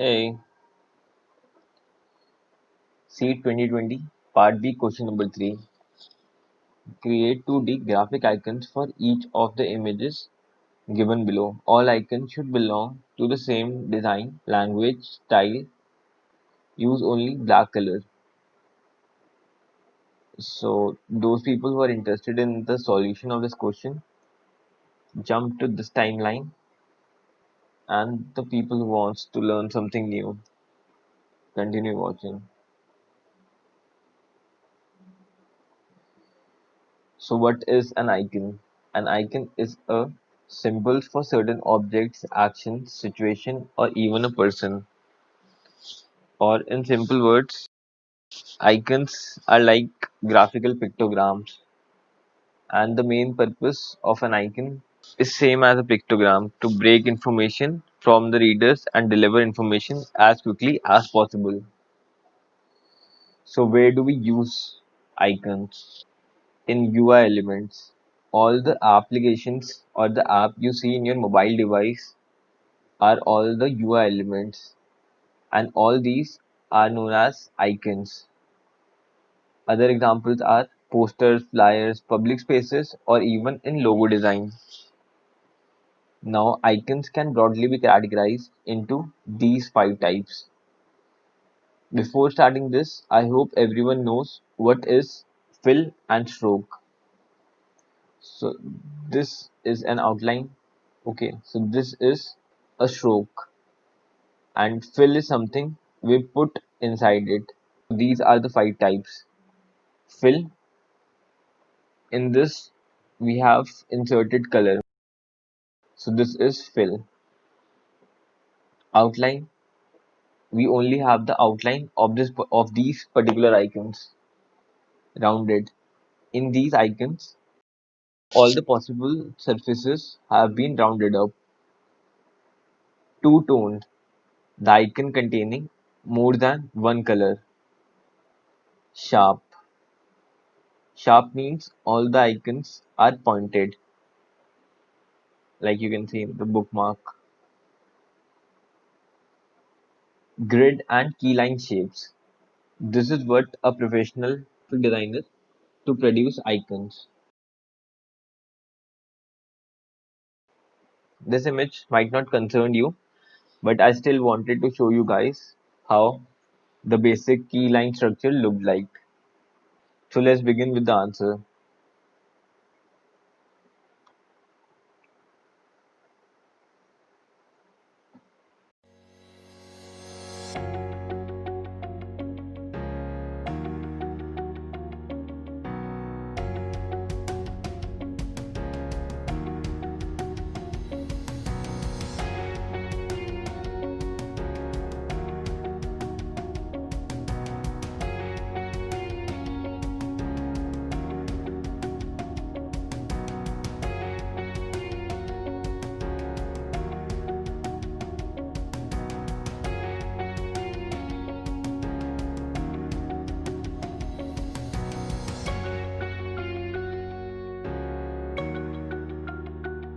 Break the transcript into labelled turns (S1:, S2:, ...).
S1: Hey, Seed 2020, Part B, question number 3. Create 2D graphic icons for each of the images given below. All icons should belong to the same design, language, style. Use only black color. So, those people who are interested in the solution of this question, jump to this timeline, and the people who wants to learn something new, continue watching. So, what is an icon? An icon is a symbol for certain objects, actions, situation, or even a person. Or in simple words, icons are like graphical pictograms, and the main purpose of an icon is same as a pictogram to break information from the readers and deliver information as quickly as possible. So where do we use icons? In UI elements. All the applications or the app you see in your mobile device are all the UI elements, and all these are known as icons. Other examples are posters, flyers, public spaces, or even in logo design. Now, icons can broadly be categorized into these 5 types. Before starting this, I hope everyone knows what is fill and stroke. So, this is an outline. Okay, so this is a stroke, and fill is something we put inside it. These are the 5 types. Fill, in this we have inserted color. So this is fill. Outline, we only have the outline of these particular icons. Rounded, in these icons all the possible surfaces have been rounded up. Two toned, the icon containing more than one color. Sharp, sharp means all the icons are pointed, like you can see in the bookmark. Grid and keyline shapes, this is what a professional designer to produce icons. This image might not concern you, but I still wanted to show you guys how the basic keyline structure looked like. So let's begin with the answer.